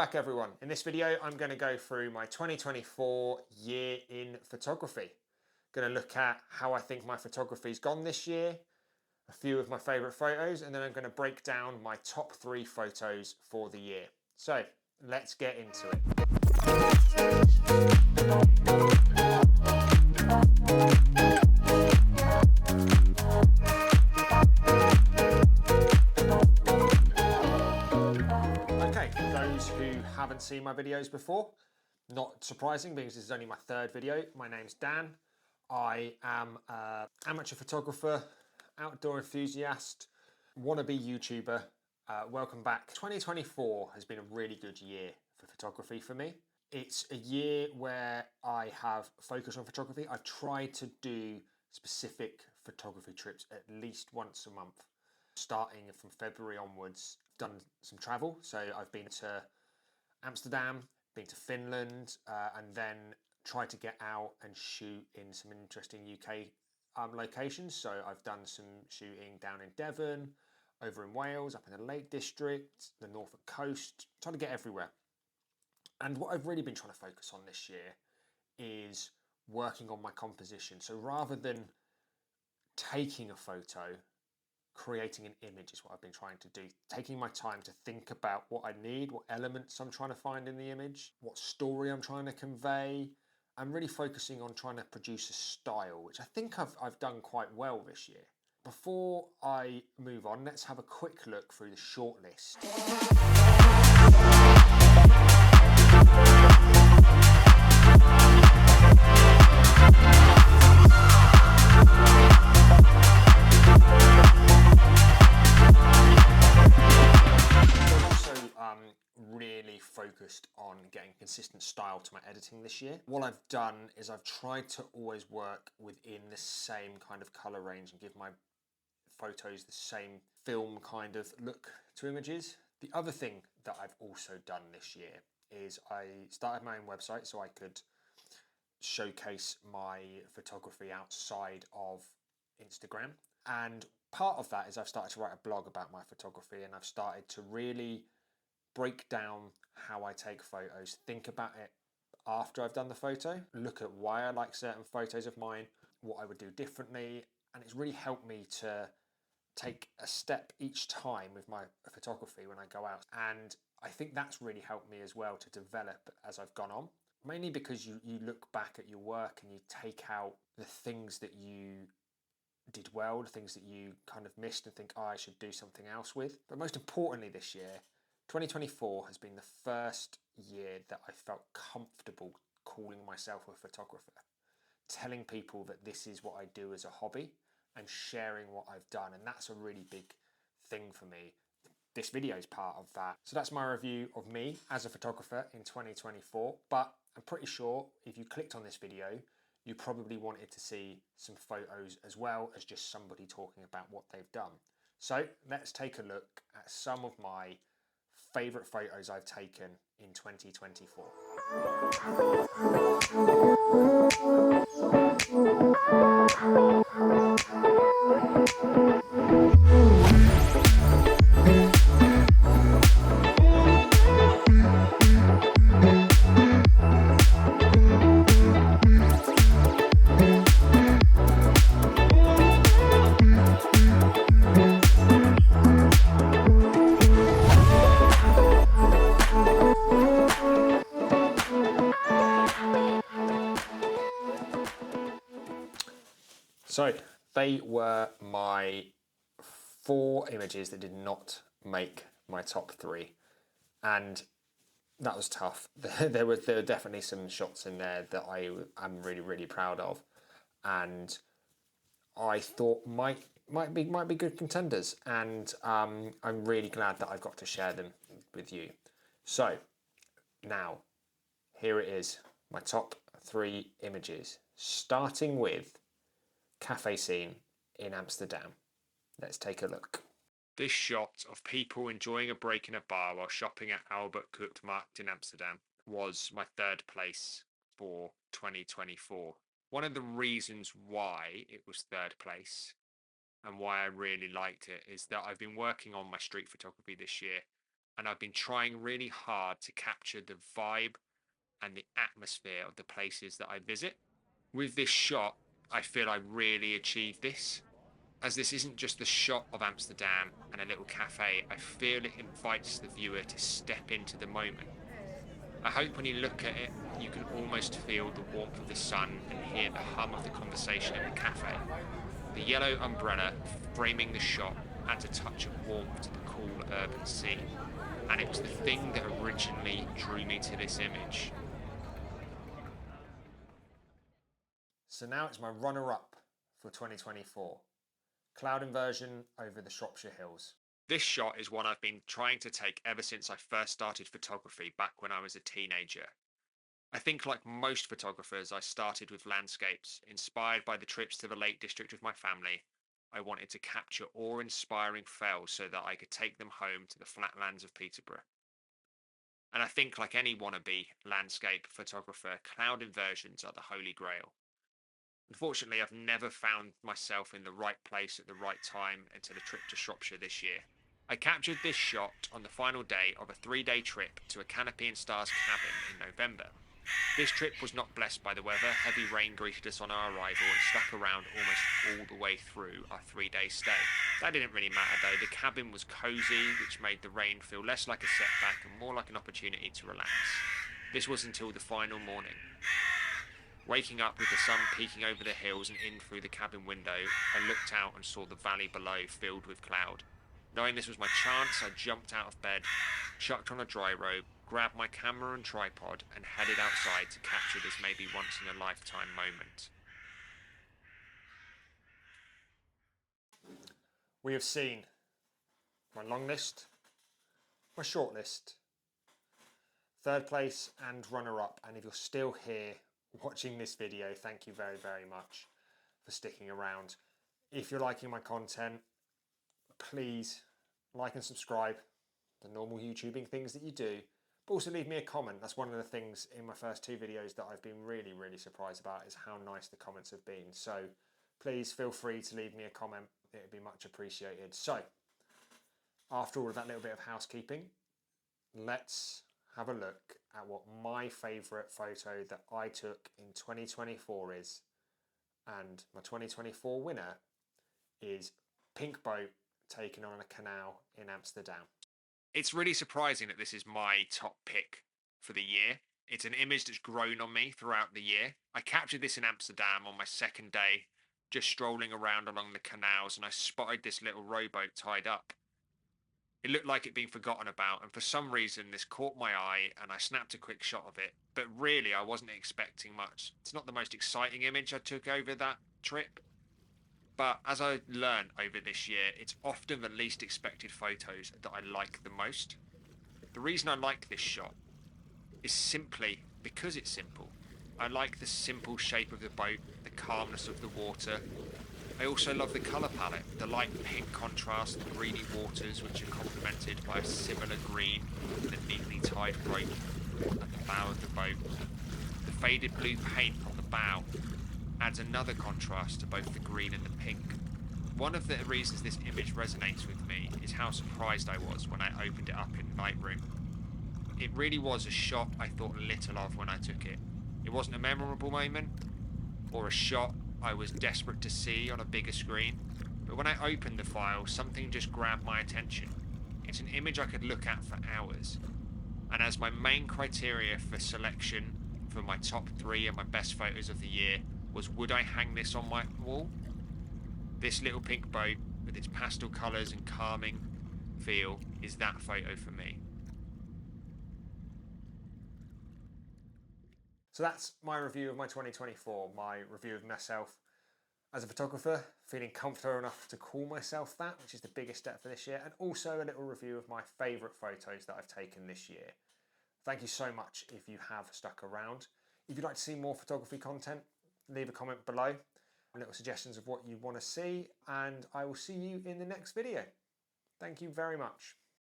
Back everyone. In this video, I'm going to go through my 2024 year in photography. Going to look at how I think my photography's gone this year, a few of my favourite photos, and then I'm going to break down my top 3 photos for the year. So let's get into it. Okay, for those who haven't seen my videos before, not surprising because this is only my 3rd video. My name's Dan. I am an amateur photographer, outdoor enthusiast, wannabe YouTuber. Welcome back. 2024 has been a really good year for photography for me. It's a year where I have focused on photography. I've tried to do specific photography trips at least once a month. Starting from February onwards, done some travel. So I've been to Amsterdam, been to Finland, and then tried to get out and shoot in some interesting UK locations. So I've done some shooting down in Devon, over in Wales, up in the Lake District, the Norfolk coast, trying to get everywhere. And what I've really been trying to focus on this year is working on my composition. So rather than taking a photo, creating an image is what I've been trying to do. Taking my time to think about what I need, what elements I'm trying to find in the image, what story I'm trying to convey. I'm really focusing on trying to produce a style, which I think I've done quite well this year. Before I move on, let's have a quick look through the shortlist. Really focused on getting consistent style to my editing this year. What I've done is I've tried to always work within the same kind of color range and give my photos the same film kind of look to images. The other thing that I've also done this year is I started my own website so I could showcase my photography outside of Instagram. And part of that is I've started to write a blog about my photography, and I've started to really break down how I take photos, think about it after I've done the photo, look at why I like certain photos of mine, what I would do differently, and it's really helped me to take a step each time with my photography when I go out. And I think that's really helped me as well to develop as I've gone on, mainly because you look back at your work and you take out the things that you did well, the things that you kind of missed and think, oh, I should do something else with. But most importantly this year, 2024 has been the first year that I felt comfortable calling myself a photographer, telling people that this is what I do as a hobby and sharing what I've done. And that's a really big thing for me. This video is part of that. So that's my review of me as a photographer in 2024. But I'm pretty sure if you clicked on this video, you probably wanted to see some photos as well as just somebody talking about what they've done. So let's take a look at some of my favourite photos I've taken in 2024. So they were my 4 images that did not make my top 3, and that was tough. There were definitely some shots in there that I'm really proud of, and I thought might be good contenders, and I'm really glad that I've got to share them with you. So now here it is, my top 3 images, starting with café scene in Amsterdam. Let's take a look. This shot of people enjoying a break in a bar while shopping at Albert Markt in Amsterdam was my 3rd place for 2024. One of the reasons why it was 3rd place and why I really liked it is that I've been working on my street photography this year, and I've been trying really hard to capture the vibe and the atmosphere of the places that I visit. With this shot, I feel I really achieved this. As this isn't just the shot of Amsterdam and a little cafe, I feel it invites the viewer to step into the moment. I hope when you look at it, you can almost feel the warmth of the sun and hear the hum of the conversation in the cafe. The yellow umbrella framing the shot adds a touch of warmth to the cool urban scene, and it was the thing that originally drew me to this image. So now it's my runner-up for 2024. Cloud inversion over the Shropshire Hills. This shot is one I've been trying to take ever since I first started photography back when I was a teenager. I think, like most photographers, I started with landscapes. Inspired by the trips to the Lake District with my family, I wanted to capture awe-inspiring fells so that I could take them home to the flatlands of Peterborough. And I think, like any wannabe landscape photographer, cloud inversions are the holy grail. Unfortunately, I've never found myself in the right place at the right time until a trip to Shropshire this year. I captured this shot on the final day of a 3-day trip to a Canopy and Stars cabin in November. This trip was not blessed by the weather. Heavy rain greeted us on our arrival and stuck around almost all the way through our 3-day stay. That didn't really matter though. The cabin was cosy, which made the rain feel less like a setback and more like an opportunity to relax. This was until the final morning. Waking up with the sun peeking over the hills and in through the cabin window, I looked out and saw the valley below filled with cloud. Knowing this was my chance, I jumped out of bed, chucked on a dry robe, grabbed my camera and tripod, and headed outside to capture this maybe once-in-a-lifetime moment. We have seen my long list, my short list, third place and runner-up, and if you're still here watching this video, thank you very, very much for sticking around. If you're liking my content, please like and subscribe, the normal YouTubing things that you do, but also leave me a comment. That's one of the things in my first 2 videos that I've been really, really surprised about, is how nice the comments have been. So please feel free to leave me a comment. It would be much appreciated. So after all of that little bit of housekeeping, let's have a look at what my favourite photo that I took in 2024 is. And my 2024 winner is Pink Boat taken on a canal in Amsterdam. It's really surprising that this is my top pick for the year. It's an image that's grown on me throughout the year. I captured this in Amsterdam on my second day, just strolling around along the canals, and I spotted this little rowboat tied up. It looked like it'd been forgotten about, and for some reason this caught my eye and I snapped a quick shot of it, but really I wasn't expecting much. It's not the most exciting image I took over that trip, but as I learned over this year, it's often the least expected photos that I like the most. The reason I like this shot is simply because it's simple. I like the simple shape of the boat, the calmness of the water. I also love the colour palette, the light pink contrast, the greeny waters which are complemented by a similar green and a neatly tied rope at the bow of the boat. The faded blue paint on the bow adds another contrast to both the green and the pink. One of the reasons this image resonates with me is how surprised I was when I opened it up in Lightroom. It really was a shot I thought little of when I took it. It wasn't a memorable moment or a shot I was desperate to see on a bigger screen, but when I opened the file, something just grabbed my attention. It's an image I could look at for hours, and as my main criteria for selection for my top 3 and my best photos of the year was, would I hang this on my wall? This little pink boat with its pastel colours and calming feel is that photo for me. So that's my review of my 2024, my review of myself as a photographer, feeling comfortable enough to call myself that, which is the biggest step for this year, and also a little review of my favourite photos that I've taken this year. Thank you so much if you have stuck around. If you'd like to see more photography content, leave a comment below, little suggestions of what you want to see, and I will see you in the next video. Thank you very much.